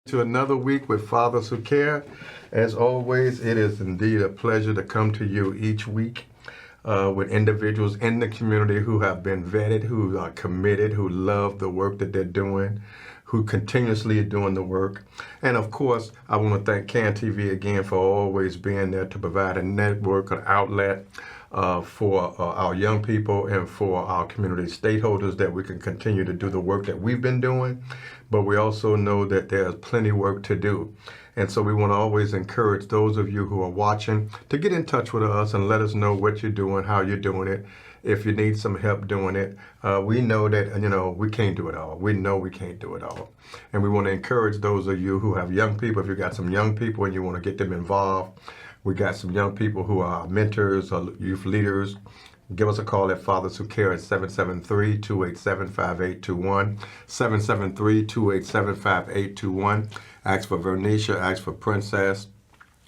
To another week with Fathers Who Care. As always, it is indeed a pleasure to come to you each week with individuals in the community who have been vetted, who are committed, who love the work that they're doing, who continuously are doing the work. And of course, I want to thank CAN TV again for always being there to provide a network, an outlet for our young people and for our community stakeholders, that we can continue to do the work that we've been doing. But we also know that there's plenty of work to do. And so we want to always encourage those of you who are watching to get in touch with us and let us know what you're doing, how you're doing it. If you need some help doing it, we know that, we can't do it all. We know we can't do it all. And we want to encourage those of you who have young people. If you got some young people and you want to get them involved, we got some young people who are mentors or youth leaders. Give us a call at Fathers Who Care at 773-287-5821, 773-287-5821. Ask for Vernisha, ask for Princess,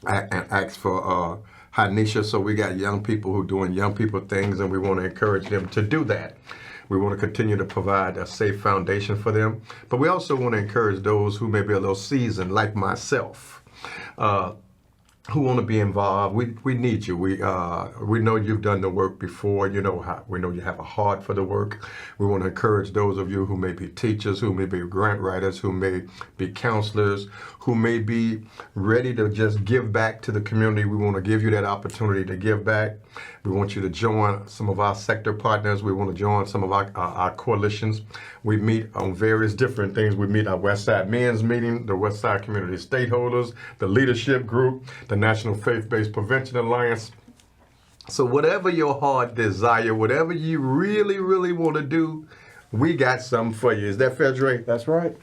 and ask for Hanisha. So we got young people who are doing young people things, and we want to encourage them to do that. We want to continue to provide a safe foundation for them. But we also want to encourage those who may be a little seasoned, like myself, who want to be involved. We need you. We know you've done the work before. We know you have a heart for the work. We want to encourage those of you who may be teachers, who may be grant writers, who may be counselors, who may be ready to just give back to the community. We want to give you that opportunity to give back. We want you to join some of our sector partners. We want to join some of our coalitions. We meet on various different things. We meet our Westside Men's Meeting, the Westside Community Stakeholders, the Leadership Group, the National Faith-Based Prevention Alliance. So whatever your heart desire, whatever you really, really want to do, we got something for you. Is that fair, Dre? That's right.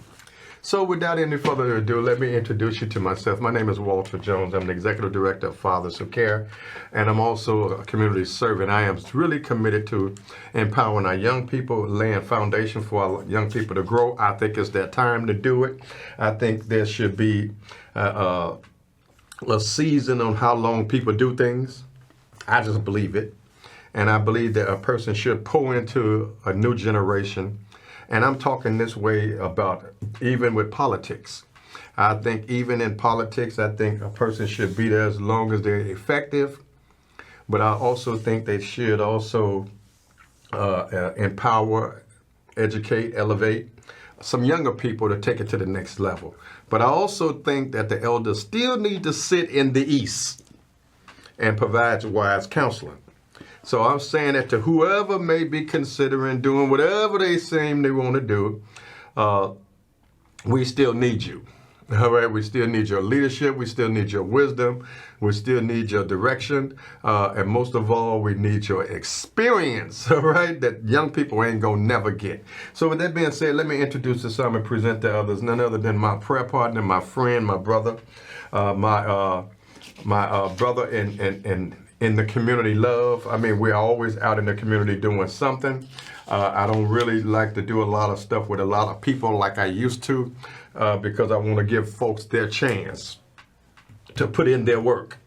So without any further ado, let me introduce you to myself. My name is Walter Jones. I'm the Executive Director of Fathers Who Care, and I'm also a community servant. I am really committed to empowering our young people, laying foundation for our young people to grow. I think it's their time to do it. I think there should be a season on how long people do things. I just believe it. And I believe that a person should pour into a new generation. And I'm talking this way about even with politics. I think even in politics, I think a person should be there as long as they're effective. But I also think they should also empower, educate, elevate some younger people to take it to the next level. But I also think that the elders still need to sit in the East and provide wise counseling. So I'm saying that to whoever may be considering doing whatever they seem they want to do, we still need you. All right, we still need your leadership. We still need your wisdom. We still need your direction. And most of all, we need your experience, all right, that young people ain't going to never get. So with that being said, let me introduce to some and present to others, none other than my prayer partner, my friend, my brother, my brother in the community love. I mean, we're always out in the community doing something. I don't really like to do a lot of stuff with a lot of people like I used to because I want to give folks their chance to put in their work.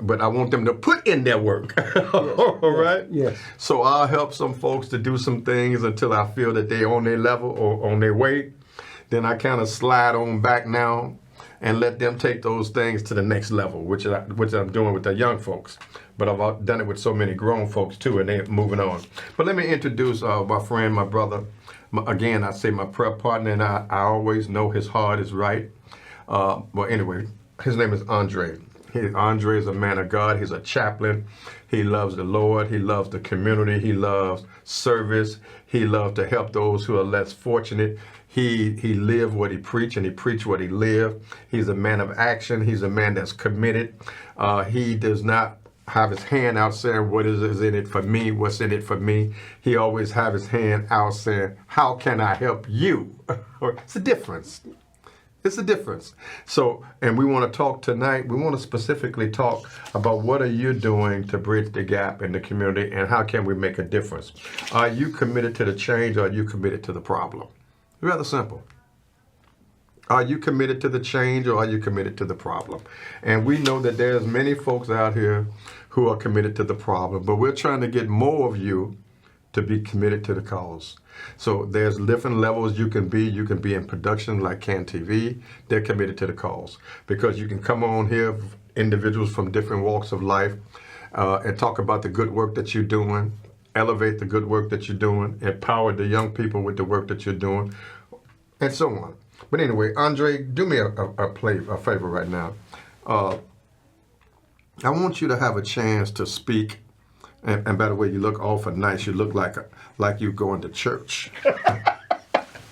But I want them to put in their work. Yes, all right? Yes. So I'll help some folks to do some things until I feel that they're on their level or on their way. Then I kind of slide on back now and let them take those things to the next level, which I'm doing with the young folks. But I've done it with so many grown folks too, and they're moving on. But let me introduce my friend, my brother. Again, I say my prayer partner, and I always know his heart is right. Well, anyway, his name is Andre. Andre is a man of God. He's a chaplain. He loves the Lord. He loves the community. He loves service. He loves to help those who are less fortunate. He lived what he preached, and he preached what he lived. He's a man of action. He's a man that's committed. He does not have his hand out saying, what is in it for me? What's in it for me? He always have his hand out saying, how can I help you? It's a difference. It's a difference. So, and we want to talk tonight, we want to specifically talk about what are you doing to bridge the gap in the community and how can we make a difference? Are you committed to the change or are you committed to the problem? Rather simple. Are you committed to the change or are you committed to the problem? And we know that there's many folks out here who are committed to the problem, but we're trying to get more of you to be committed to the cause. So there's different levels you can be. You can be in production like Can TV. They're committed to the cause because you can come on here, individuals from different walks of life, and talk about the good work that you're doing, elevate the good work that you're doing, empower the young people with the work that you're doing, and so on. But anyway, Andre, do me a favor right now. I want you to have a chance to speak. And by the way, you look awful nice. You look like you're going to church.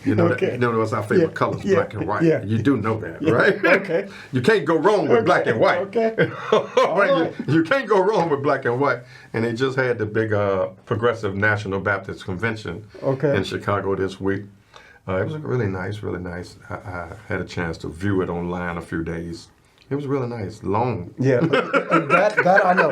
You know, okay. You know what's our favorite colors, black and white. Yeah. You do know that, right? Okay. You can't go wrong with black and white. Okay. Right? You can't go wrong with black and white. And they just had the big Progressive National Baptist Convention in Chicago this week. It was really nice, really nice. I had a chance to view it online a few days. It was really nice, long. Yeah, that I know.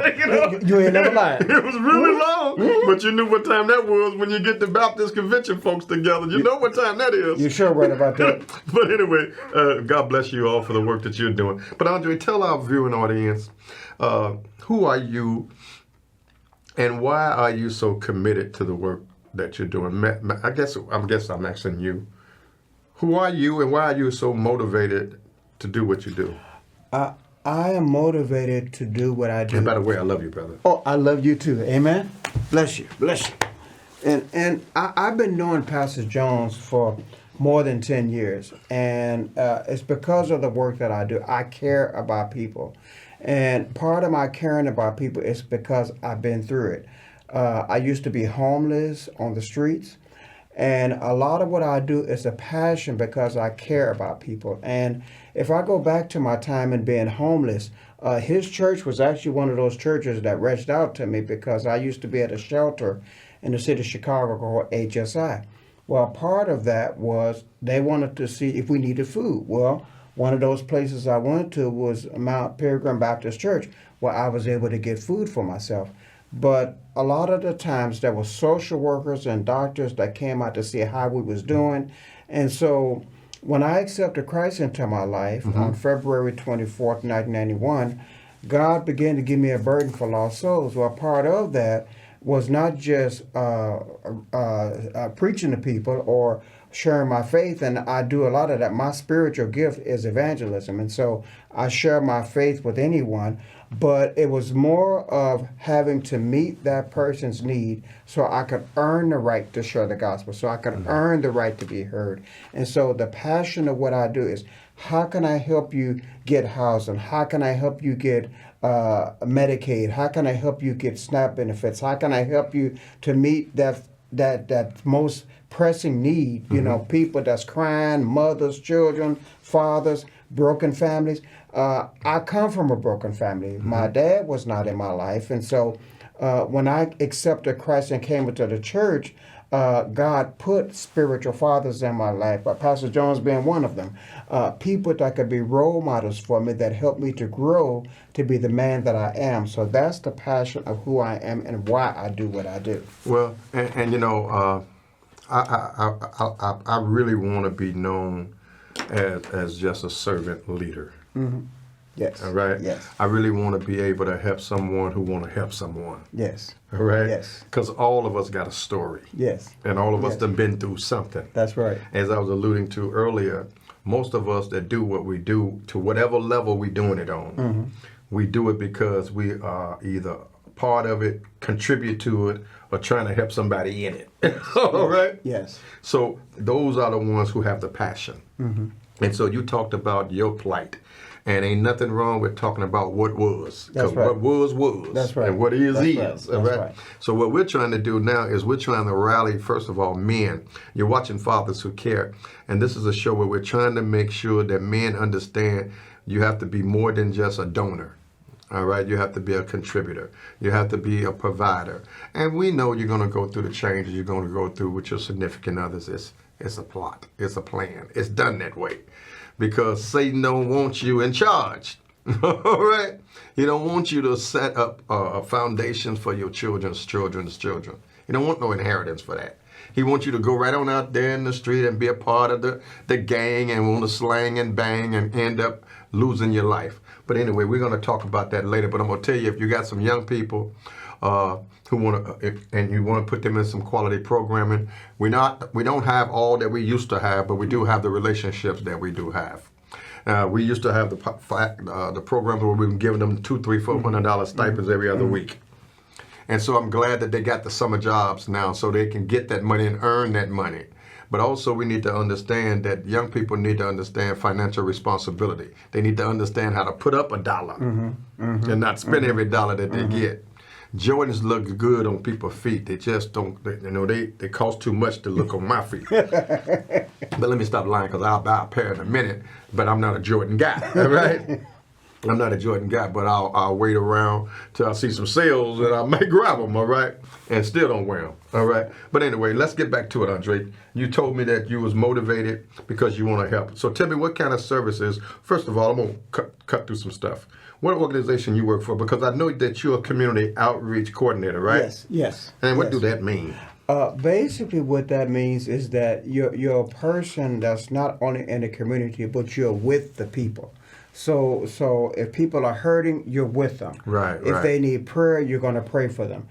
You ain't never lied. It was really long, but you knew what time that was when you get the Baptist Convention folks together. You know what time that is. You're sure right about that. But anyway, God bless you all for the work that you're doing. But Andre, tell our viewing audience, who are you and why are you so committed to the work that you're doing? I guess I'm asking you, who are you and why are you so motivated to do what you do? I am motivated to do what I do. And by the way, I love you, brother. Oh, I love you too. Amen. Bless you. Bless you. And I've been knowing Pastor Jones for more than 10 years. And it's because of the work that I do. I care about people. And part of my caring about people is because I've been through it. I used to be homeless on the streets. And a lot of what I do is a passion because I care about people. And if I go back to my time in being homeless, his church was actually one of those churches that reached out to me because I used to be at a shelter in the city of Chicago called HSI. Well, part of that was they wanted to see if we needed food. Well, one of those places I went to was Mount Pilgrim Baptist Church, where I was able to get food for myself. But a lot of the times there were social workers and doctors that came out to see how we was doing. And so when I accepted Christ into my life on February 24th, 1991, God began to give me a burden for lost souls. Well, part of that was not just preaching to people or sharing my faith, and I do a lot of that. My spiritual gift is evangelism, and so I share my faith with anyone, but it was more of having to meet that person's need so I could earn the right to share the gospel, so I could earn the right to be heard. And so the passion of what I do is, how can I help you get housing? How can I help you get Medicaid? How can I help you get SNAP benefits? How can I help you to meet that most pressing need, you know, people that's crying, mothers, children, fathers, broken families. I come from a broken family. My dad was not in my life. And so when I accepted Christ and came into the church, God put spiritual fathers in my life, but Pastor Jones being one of them. People that could be role models for me that helped me to grow to be the man that I am. So that's the passion of who I am and why I do what I do. Well, and you know, I really want to be known as just a servant leader. Yes. All right? Yes. I really want to be able to help someone who want to help someone. Yes. All right? Yes. Because all of us got a story. Yes. And all of us done been through something. That's right. As I was alluding to earlier, most of us that do what we do, to whatever level we doing it on, we do it because we are either part of it, contribute to it, or trying to help somebody in it. All right? Yes. So those are the ones who have the passion. And so you talked about your plight. And ain't nothing wrong with talking about what was. Because what was. That's right. And what is. That's All right? So what we're trying to do now is we're trying to rally, first of all, men. You're watching Fathers Who Care. And this is a show where we're trying to make sure that men understand you have to be more than just a donor. All right, you have to be a contributor. You have to be a provider. And we know you're going to go through the changes you're going to go through with your significant others. It's a plot. It's a plan. It's done that way. because Satan don't want you in charge. All right? He don't want you to set up a foundation for your children's children's children. He don't want no inheritance for that. He wants you to go right on out there in the street and be a part of the gang and want to slang and bang and end up losing your life. But anyway, we're going to talk about that later. But I'm going to tell you, if you got some young people who want to, and you want to put them in some quality programming, we don't have all that we used to have, but we do have the relationships that we do have. We used to have the programs where we were giving them $200, $300, $400 stipends every other week. And so I'm glad that they got the summer jobs now so they can get that money and earn that money. But also we need to understand that young people need to understand financial responsibility. They need to understand how to put up $1 and not spend every dollar that they get. Jordans look good on people's feet. They just don't, they cost too much to look on my feet. But let me stop lying, because I'll buy a pair in a minute, but I'm not a Jordan guy, all right? I'm not a Jordan guy, but I'll wait around till I see some sales and I may grab them, all right? And still don't wear them, all right? But anyway, let's get back to it, Andre. You told me that you was motivated because you want to help. So tell me what kind of services. First of all, I'm going to cut through some stuff. What organization you work for? Because I know that you're a community outreach coordinator, right? Yes. And what do that mean? Basically, what that means is that you're a person that's not only in the community, but you're with the people. So if people are hurting, you're with them. Right. If they need prayer, you're going to pray for them.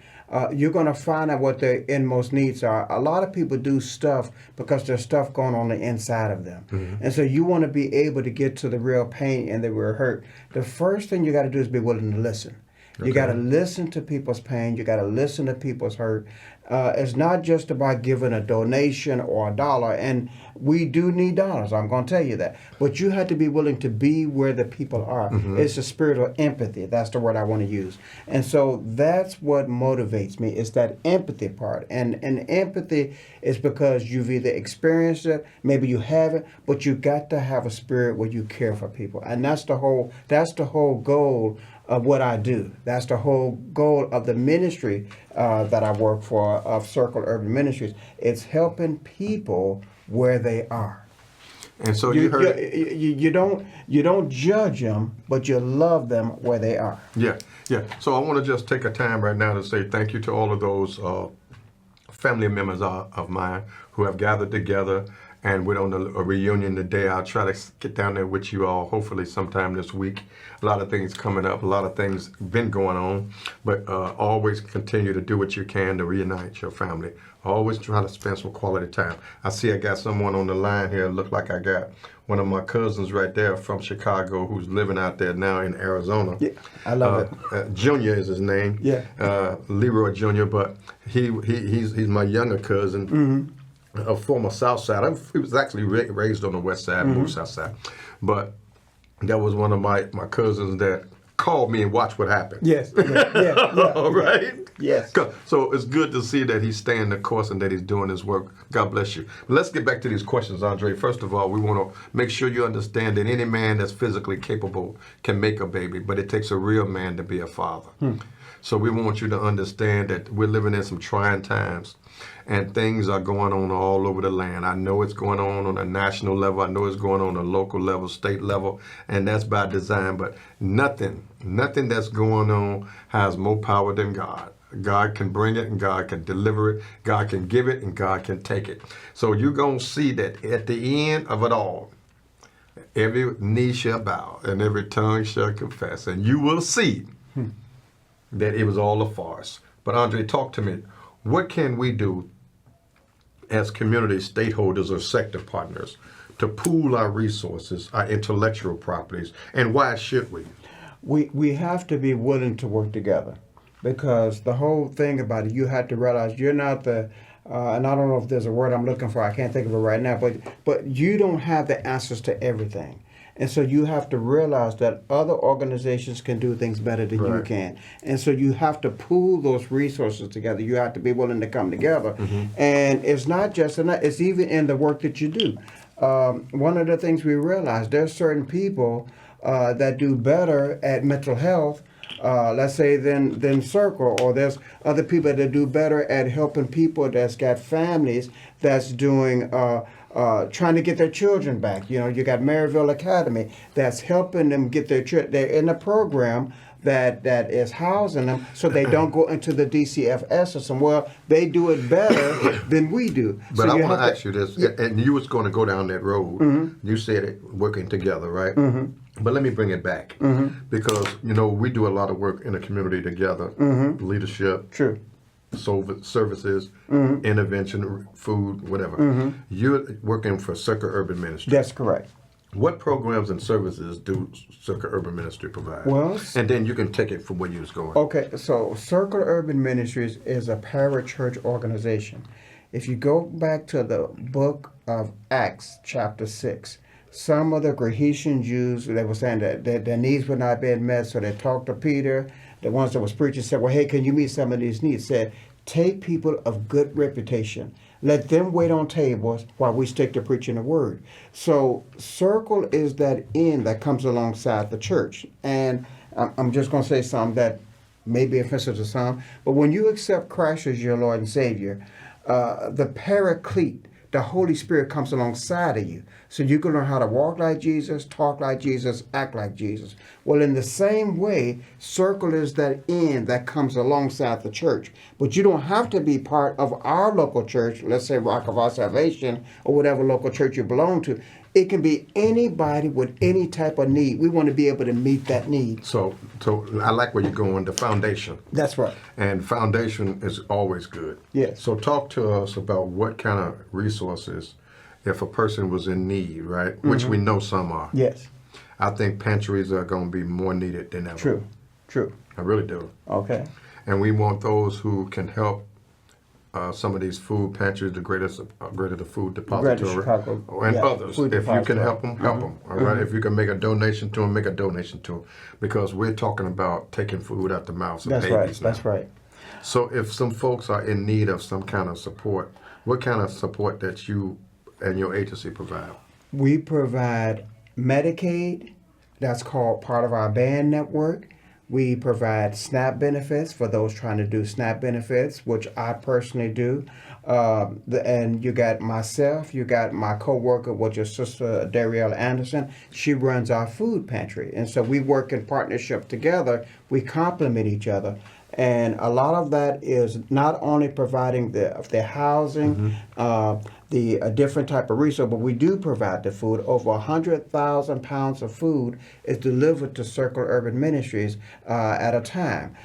You're going to find out what their inmost needs are. A lot of people do stuff because there's stuff going on the inside of them. And so you want to be able to get to the real pain and the real hurt. The first thing you got to do is be willing to listen. Okay. You got to listen to people's pain. You got to listen to people's hurt. It's not just about giving a donation or a dollar, and we do need dollars, I'm going to tell you that. But you have to be willing to be where the people are. It's a spirit of empathy. That's the word I want to use. And so that's what motivates me, is that empathy part. And empathy is because you've either experienced it, maybe you haven't, but you got to have a spirit where you care for people. And that's the whole goal of what I do. That's the whole goal of the ministry that I work for, of Circle Urban Ministries. It's helping people where they are. And so you don't judge them, but you love them where they are. Yeah. So I want to just take a time right now to say thank you to all of those family members of mine who have gathered together. And we're on a reunion today. I'll try to get down there with you all, hopefully sometime this week. A lot of things coming up, a lot of things been going on, but always continue to do what you can to reunite your family. Always try to spend some quality time. I see I got someone on the line here. Look like I got one of my cousins right there from Chicago who's living out there now in Arizona. Yeah, I love it. Junior is his name. Yeah. Leroy Junior, but he's my younger cousin. A former South Side. He was actually raised on the West Side, moved South Side. But that was one of my cousins that called me and watched what happened. Yes. Yeah. All right? Yes. So it's good to see that he's staying the course and that he's doing his work. God bless you. But let's get back to these questions, Andre. First of all, we want to make sure you understand that any man that's physically capable can make a baby, but it takes a real man to be a father. So we want you to understand that we're living in some trying times. And things are going on all over the land. I know it's going on a national level. I know it's going on a local level, state level, and that's by design. But nothing that's going on has more power than God. God can bring it and God can deliver it. God can give it and God can take it. So you're going to see that at the end of it all, every knee shall bow and every tongue shall confess. And you will see that it was all a farce. But Andre, talk to me. What can we do as community stakeholders or sector partners to pool our resources, our intellectual properties, and why should we? We have to be willing to work together, because the whole thing about it, you have to realize you're not the, and I don't know if there's a word I'm looking for, I can't think of it right now, but you don't have the answers to everything. And so you have to realize that other organizations can do things better than you can. And so you have to pool those resources together. You have to be willing to come together. And it's not just enough, it's even in the work that you do. One of the things we realize, there's certain people that do better at mental health let's say, than Circle, or there's other people that do better at helping people that's got families that's doing trying to get their children back. You know, you got Maryville Academy that's helping them get their children. They're in a program that is housing them so they don't go into the DCFS system. Well, they do it better than we do. But So I you want to have ask you this, and you was going to go down that road. You said it, working together, right? But let me bring it back, because you know we do a lot of work in the community together, leadership, True. services, intervention, food, whatever. You're working for Circle Urban Ministry. That's correct. What programs and services do Circle Urban Ministry provide? Well, and then you can take it from where you was going. Okay, so Circle Urban Ministries is a parachurch organization. If you go back to the book of Acts, chapter 6, some of the Grecian Jews, they were saying that their needs were not being met, so they talked to Peter. The ones that was preaching said, well, hey, can you meet some of these needs? Said, take people of good reputation. Let them wait on tables while we stick to preaching the word. So Circle is that end that comes alongside the church. And I'm just going to say something that may be offensive to some, but when you accept Christ as your Lord and Savior, the Paraclete, the Holy Spirit comes alongside of you. So you can learn how to walk like Jesus, talk like Jesus, act like Jesus. Well, in the same way, Circle is that end that comes alongside the church. But you don't have to be part of our local church, let's say Rock of Our Salvation, or whatever local church you belong to. It can be anybody with any type of need. We want to be able to meet that need. So I like where you're going, the foundation. That's right. And foundation is always good. Yes. So talk to us about what kind of resources, if a person was in need, right? Which we know some are. Yes. I think pantries are going to be more needed than ever. True. True. I really do. Okay. And we want those who can help some of these food pantries, the greater the food depository, Chicago, and yeah, others. food If you can depository. help them, help them. All right. If you can make a donation to them, make a donation to them, because we're talking about taking food out the mouths of That's babies right. now. That's right. So if some folks are in need of some kind of support, what kind of support that you and your agency provide? We provide Medicaid, that's called part of our band network. We provide SNAP benefits for those trying to do SNAP benefits, which I personally do. And you got myself, you got my co-worker, which is Sister Darielle Anderson. She runs our food pantry. And so we work in partnership together. We complement each other. And a lot of that is not only providing the housing, the different type of resource, but we do provide the food. Over 100,000 pounds of food is delivered to Circle Urban Ministries at a time.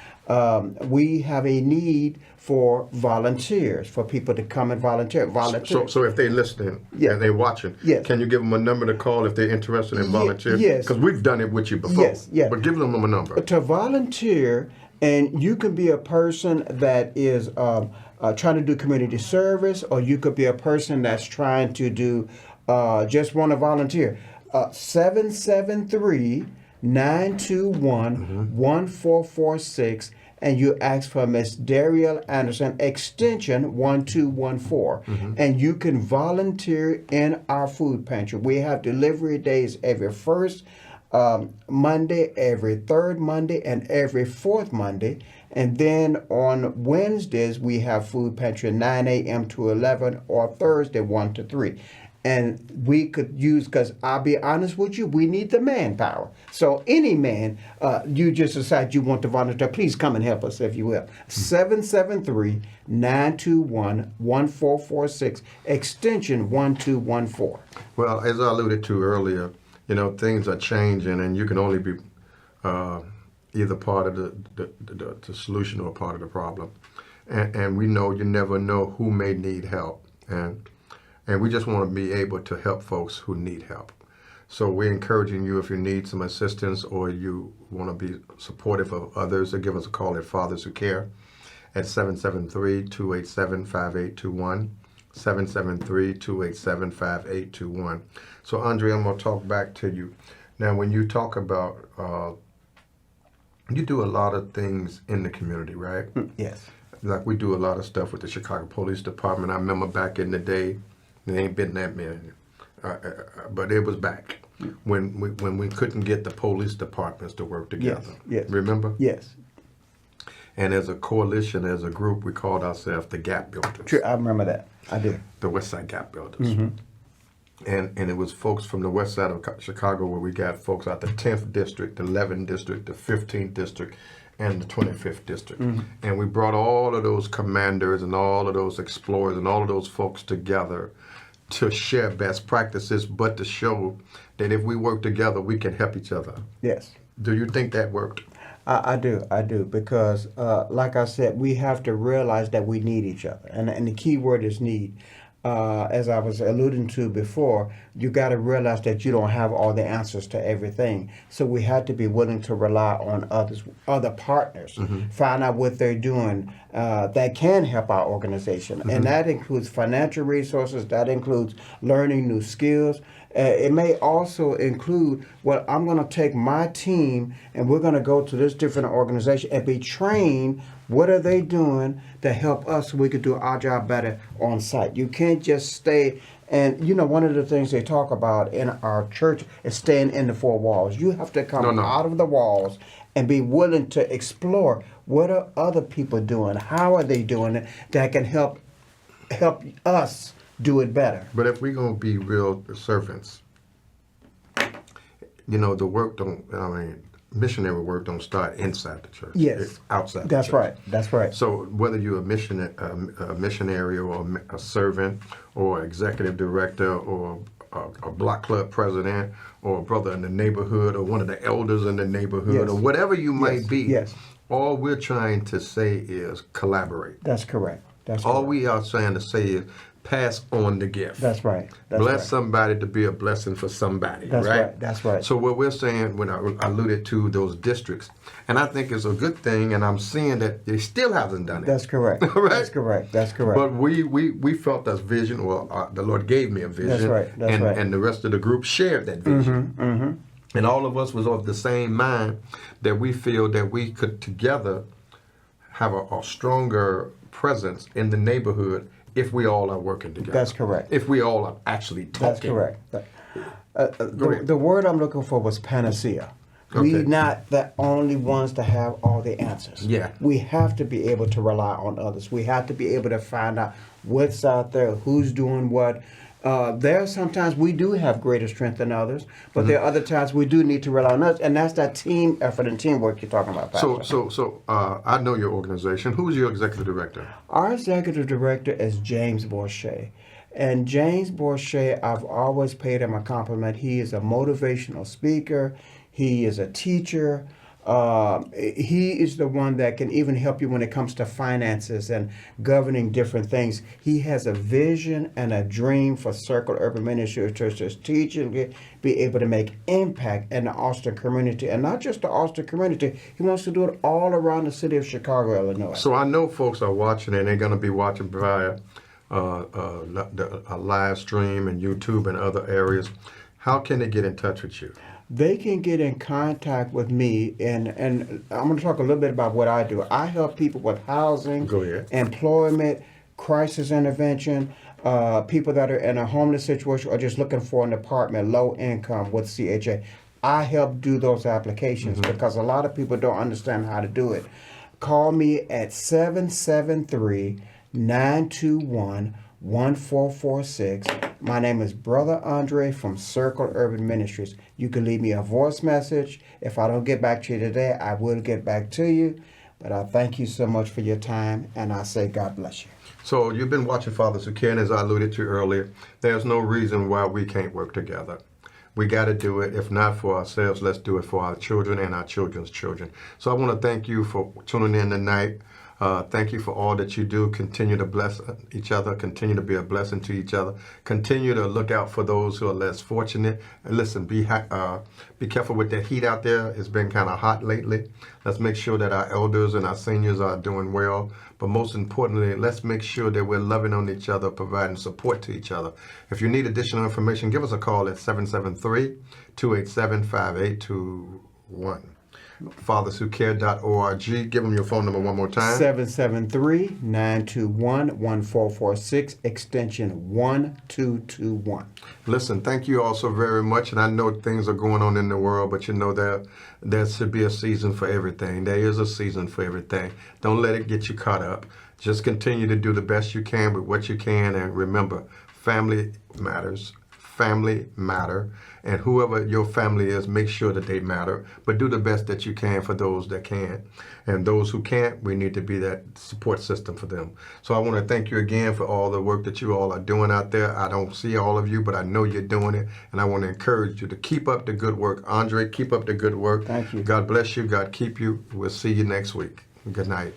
We have a need for volunteers, for people to come and volunteer. So if they're listening and they're watching, Yes. can you give them a number to call if they're interested in volunteering? yes. Because we've done it with you before. Yes, yeah. But give them a number. To volunteer, and you can be a person that is trying to do community service, or you could be a person that's trying to do just want to volunteer. 773-921-1446, and you ask for Miss Darielle Anderson, extension 1214, and you can volunteer in our food pantry. We have delivery days every first Monday, every third Monday, and every fourth Monday. And then on Wednesdays, we have food pantry 9 a.m. to 11, or Thursday 1 to 3. And we could use, because I'll be honest with you, we need the manpower. So any man, you just decide you want to volunteer, please come and help us, if you will. 773-921-1446, extension 1214. Well, as I alluded to earlier, you know, things are changing, and you can only be either part of the solution or part of the problem. And we know you never know who may need help. And we just want to be able to help folks who need help. So we're encouraging you, if you need some assistance or you want to be supportive of others, to give us a call at Fathers Who Care at 773-287-5821. 773-287-5821. So Andre, I'm going to talk back to you. Now, when you talk about, you do a lot of things in the community, right? Yes. Like we do a lot of stuff with the Chicago Police Department. I remember back in the day, there ain't been that many, but it was back. when we couldn't get the police departments to work together. Yes. Remember? Yes. And as a coalition, as a group, we called ourselves the Gap Builders. True. I remember that. I do. The West Side Gap Builders. And it was folks from the west side of Chicago where we got folks out the 10th District, the 11th District, the 15th District, and the 25th District. And we brought all of those commanders and all of those explorers and all of those folks together to share best practices, but to show that if we work together, we can help each other. Yes. Do you think that worked? I do, because like I said, we have to realize that we need each other, and the key word is need. As I was alluding to before, you got to realize that you don't have all the answers to everything. So we had to be willing to rely on other partners, find out what they're doing that can help our organization. And that includes financial resources, that includes learning new skills. It may also include, well, I'm going to take my team and we're going to go to this different organization and be trained. What are they doing to help us so we could do our job better on site? You can't just stay, and one of the things they talk about in our church is staying in the four walls. You have to come out of the walls and be willing to explore what are other people doing, how are they doing it, that can help us do it better. But if we're going to be real servants, the work missionary work don't start inside the church. Yes. It's outside That's the church. right. That's right. So whether you're a missionary or a servant or executive director or a block club president or a brother in the neighborhood or one of the elders in the neighborhood or whatever you might be, all we're trying to say is collaborate. That's correct. All we are trying to say is pass on the gift. That's right. Bless somebody to be a blessing for somebody. That's right. That's right. So what we're saying, when I alluded to those districts, and I think it's a good thing, and I'm seeing that they still hasn't done it. That's correct. Right? That's correct. That's correct. But we felt that vision, or the Lord gave me a vision. That's right. That's right. And the rest of the group shared that vision. And all of us was of the same mind that we feel that we could together have a stronger presence in the neighborhood if we all are working together. That's correct. If we all are actually talking. That's correct. The word I'm looking for was panacea. Okay. We're not the only ones to have all the answers. Yeah. We have to be able to rely on others. We have to be able to find out what's out there, who's doing what. There are sometimes we do have greater strength than others, but there are other times we do need to rely on others, and that's that team effort and teamwork you're talking about, Pastor. So I know your organization. Who's your executive director? Our executive director is James Bourget. And James Bourget, I've always paid him a compliment. He is a motivational speaker. He is a teacher. He is the one that can even help you when it comes to finances and governing different things. He has a vision and a dream for Circle Urban Ministry Church to teach and be able to make impact in the Austin community. And not just the Austin community, he wants to do it all around the city of Chicago, Illinois. So I know folks are watching, and they're going to be watching via a live stream and YouTube and other areas. How can they get in touch with you? They can get in contact with me, and I'm going to talk a little bit about what I do. I help people with housing, Go ahead. employment, crisis intervention, people that are in a homeless situation or just looking for an apartment, low income with CHA. I help do those applications because a lot of people don't understand how to do it. Call me at 773-921-1446. My name is Brother Andre from Circle Urban Ministries. You can leave me a voice message. If I don't get back to you today, I will get back to you. But I thank you so much for your time, and I say God bless you. So you've been watching Father Sukin, as I alluded to earlier. There's no reason why we can't work together. We got to do it. If not for ourselves, let's do it for our children and our children's children. So I want to thank you for tuning in tonight. Thank you for all that you do. Continue to bless each other. Continue to be a blessing to each other. Continue to look out for those who are less fortunate. And listen, be careful with that heat out there. It's been kind of hot lately. Let's make sure that our elders and our seniors are doing well. But most importantly, let's make sure that we're loving on each other, providing support to each other. If you need additional information, give us a call at 773-287-5821. fatherswhocare.org. Give them your phone number one more time. 773-921-1446, extension 1221. Listen, thank you all so very much. And I know things are going on in the world, but you know there should be a season for everything. There is a season for everything. Don't let it get you caught up. Just continue to do the best you can with what you can. And remember, family matters. Family matter. And whoever your family is, make sure that they matter. But do the best that you can for those that can. And those who can't, we need to be that support system for them. So I want to thank you again for all the work that you all are doing out there. I don't see all of you, but I know you're doing it. And I want to encourage you to keep up the good work. Andre, keep up the good work. Thank you. God bless you. God keep you. We'll see you next week. Good night.